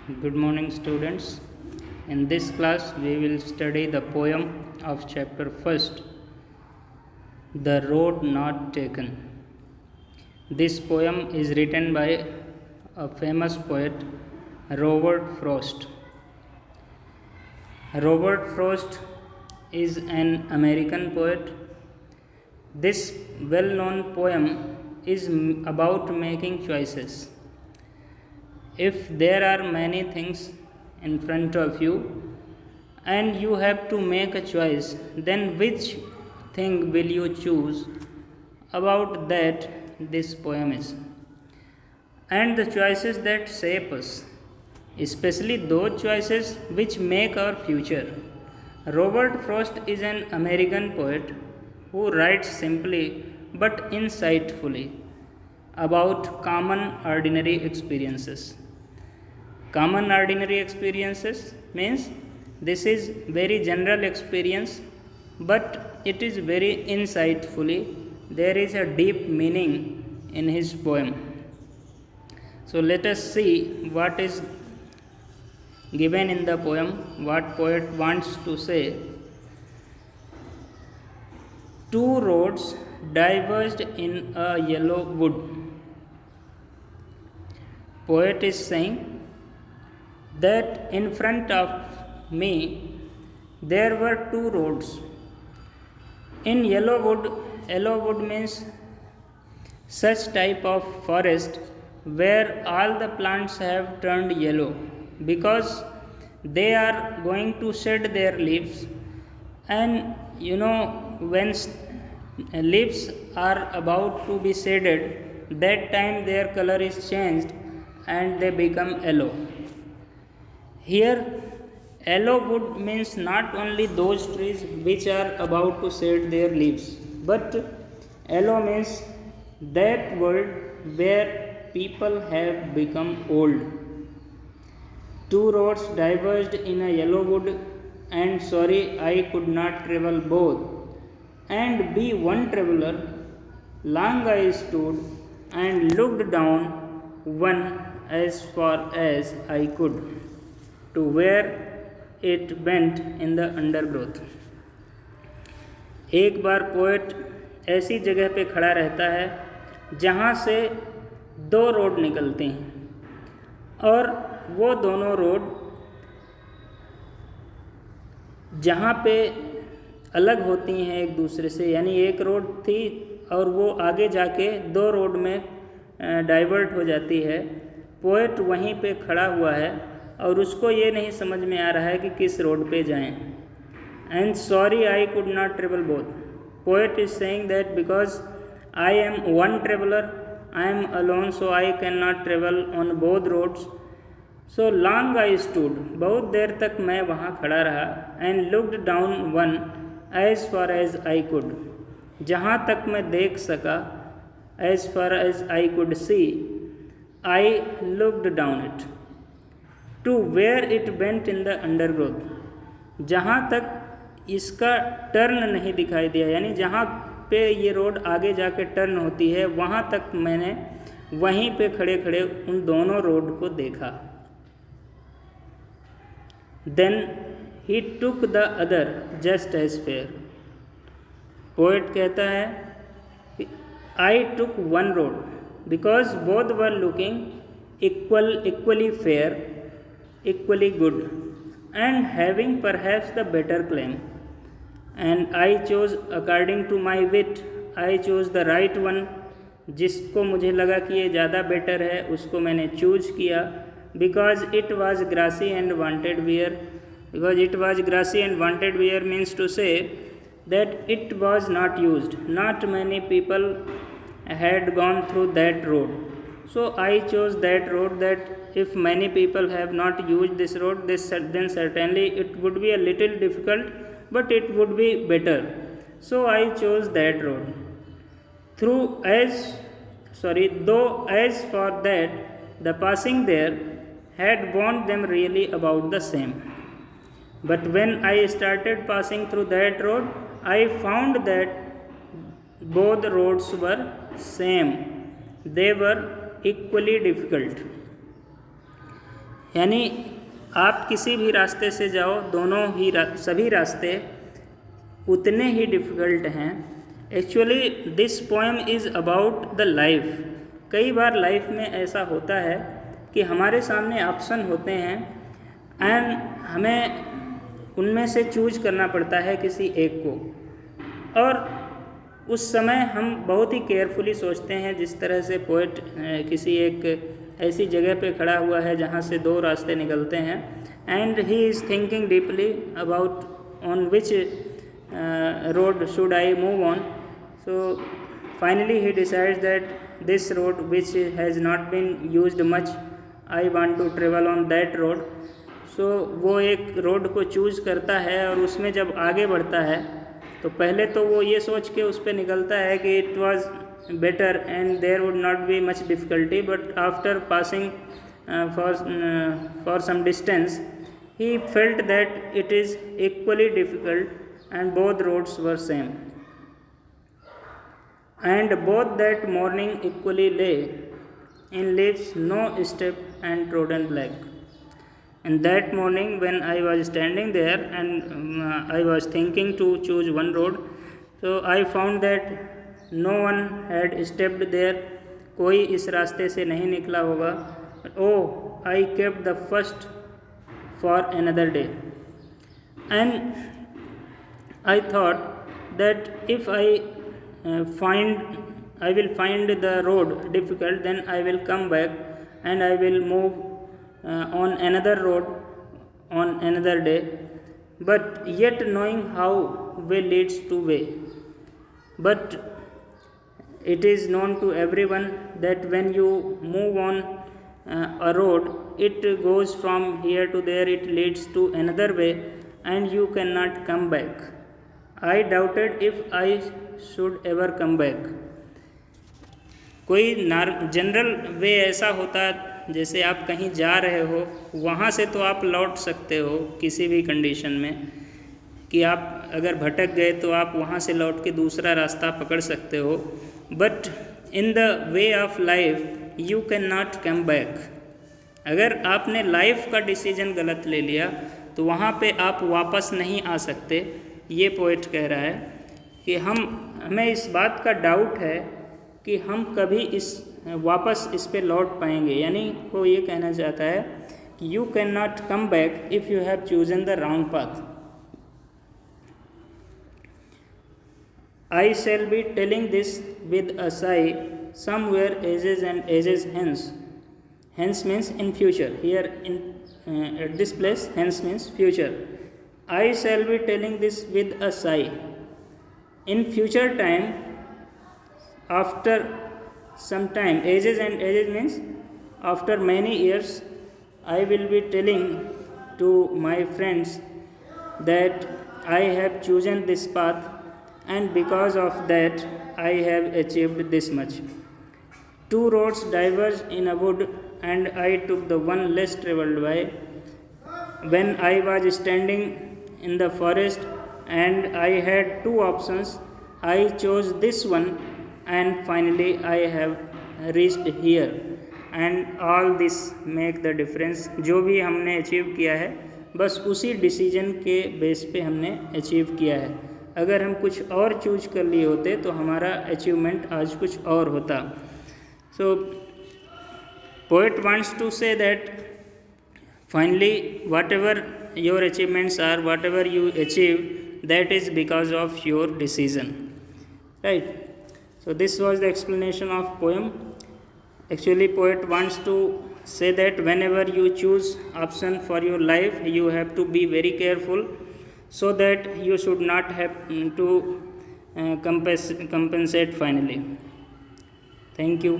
Good morning, students. In this class, we will study the poem of chapter 1st, The Road Not Taken. This poem is written by a famous poet, Robert Frost. Robert Frost is an American poet. This well known poem is about making choices. If there are many things in front of you and you have to make a choice, then which thing will you choose? About that, this poem is. And the choices that shape us, especially those choices which make our future. Robert Frost is an American poet who writes simply but insightfully about common ordinary experiences. Common ordinary experiences means this is very general experience, but it is very insightfully. There is a deep meaning in his poem. So let us see what is given in the poem, what poet wants to say. Two roads diverged in a yellow wood. Poet is saying that in front of me there were two roads. In yellow wood means such type of forest where all the plants have turned yellow because they are going to shed their leaves, and when leaves are about to be shaded, that time their color is changed and they become yellow. Here, yellow wood means not only those trees which are about to shed their leaves, but yellow means that world where people have become old. Two roads diverged in a yellow wood, and sorry I could not travel both, and be one traveler. Long I stood and looked down one as far as I could, to where it bent in the undergrowth. एक बार poet ऐसी जगह पे खड़ा रहता है जहाँ से दो रोड निकलती हैं, और वो दोनों रोड जहाँ पे अलग होती हैं एक दूसरे से, यानी एक रोड थी और वो आगे जाके दो रोड में डाइवर्ट हो जाती है। पोएट वहीं पे खड़ा हुआ है और उसको ये नहीं समझ में आ रहा है कि किस रोड पे जाएं। And sorry I could not travel both. Poet is saying that because I am one traveller, I am alone, so I can not travel on both roads. So long I stood, बहुत देर तक मैं वहाँ खड़ा रहा. And looked down one as far as I could, जहाँ तक मैं देख सका. As far as I could see, I looked down it. To where it bent in the undergrowth, जहाँ तक इसका टर्न नहीं दिखाई दिया, यानी जहाँ पे ये रोड आगे जाके टर्न होती है वहाँ तक मैंने वहीं पे खड़े खड़े उन दोनों रोड को देखा. Then he took the other just as fair. Poet कहता है I took one road because both were looking equally fair, equally good, and having perhaps the better claim, and I chose according to my wit. I chose the right one. जिसको मुझे लगा कि ये ज़्यादा better है उसको मैंने choose किया. because it was grassy and wanted wear. Because it was grassy and wanted wear means to say that it was not used. Not many people had gone through that road. So I chose that road, that if many people have not used this road, then certainly it would be a little difficult, but it would be better. So I chose that road. Though as for that, the passing there had warned them really about the same. But when I started passing through that road, I found that both roads were same. They were equally difficult. यानी आप किसी भी रास्ते से जाओ, दोनों ही सभी रास्ते उतने ही डिफ़िकल्ट हैं। Actually this poem is about the life. कई बार लाइफ में ऐसा होता है कि हमारे सामने ऑप्शन होते हैं एंड हमें उनमें से चूज करना पड़ता है किसी एक को, और उस समय हम बहुत ही केयरफुली सोचते हैं, जिस तरह से पोएट किसी एक ऐसी जगह पे खड़ा हुआ है जहाँ से दो रास्ते निकलते हैं, and he is thinking deeply about on which road should I move on. So finally he decides that this road which has not been used much, I want to travel on that road. So वो एक road को choose करता है और उसमें जब आगे बढ़ता है तो पहले तो वो ये सोच के उस पर निकलता है कि it was better and there would not be much difficulty, but after passing for some distance he felt that it is equally difficult and both roads were same, and both that morning equally lay in leaves no step and trodden black. And that morning when I was standing there and I was thinking to choose one road, so I found that no one had stepped there. कोई इस रास्ते से नहीं निकला होगा. Oh, I kept the first for another day, and I thought that if I will find the road difficult, then I will come back and I will move on another road on another day. But yet knowing how way leads to way, but it is known to everyone that when you move on a road, it goes from here to there, it leads to another way and you cannot come back. I doubted if I should ever come back. कोई general वे ऐसा होता है, जैसे आप कहीं जा रहे हो वहाँ से तो आप लौट सकते हो किसी भी कंडीशन में, कि आप अगर भटक गए तो आप वहाँ से लौट के दूसरा रास्ता पकड़ सकते हो, but in the way of life you can not come back. अगर आपने लाइफ का डिसीजन गलत ले लिया तो वहाँ पे आप वापस नहीं आ सकते. ये पोएट कह रहा है कि हमें इस बात का डाउट है कि हम कभी वापस इस पे लौट पाएंगे. यानी वो ये कहना चाहता है कि you can not come back if you have chosen the wrong path. I shall be telling this with a sigh somewhere ages and ages hence. Hence means in future. Here at this place, hence means future. I shall be telling this with a sigh. In future time, after some time, ages and ages means after many years, I will be telling to my friends that I have chosen this path, and because of that I have achieved this much. Two roads diverged in a wood, and I took the one less travelled by. When I was standing in the forest and I had two options, I chose this one, and finally I have reached here. And all this make the difference. जो भी हमने achieve किया है बस उसी decision के base पे हमने अचीव किया है. अगर हम कुछ और चूज कर लिए होते तो हमारा अचीवमेंट आज कुछ और होता. So poet wants to say that finally whatever your achievements are, whatever you achieve, that is because of your decision, right. So this was the explanation of poem. Actually, poet wants to say that whenever you choose option for your life, you have to be very careful, so that you should not have to compensate finally. Thank you.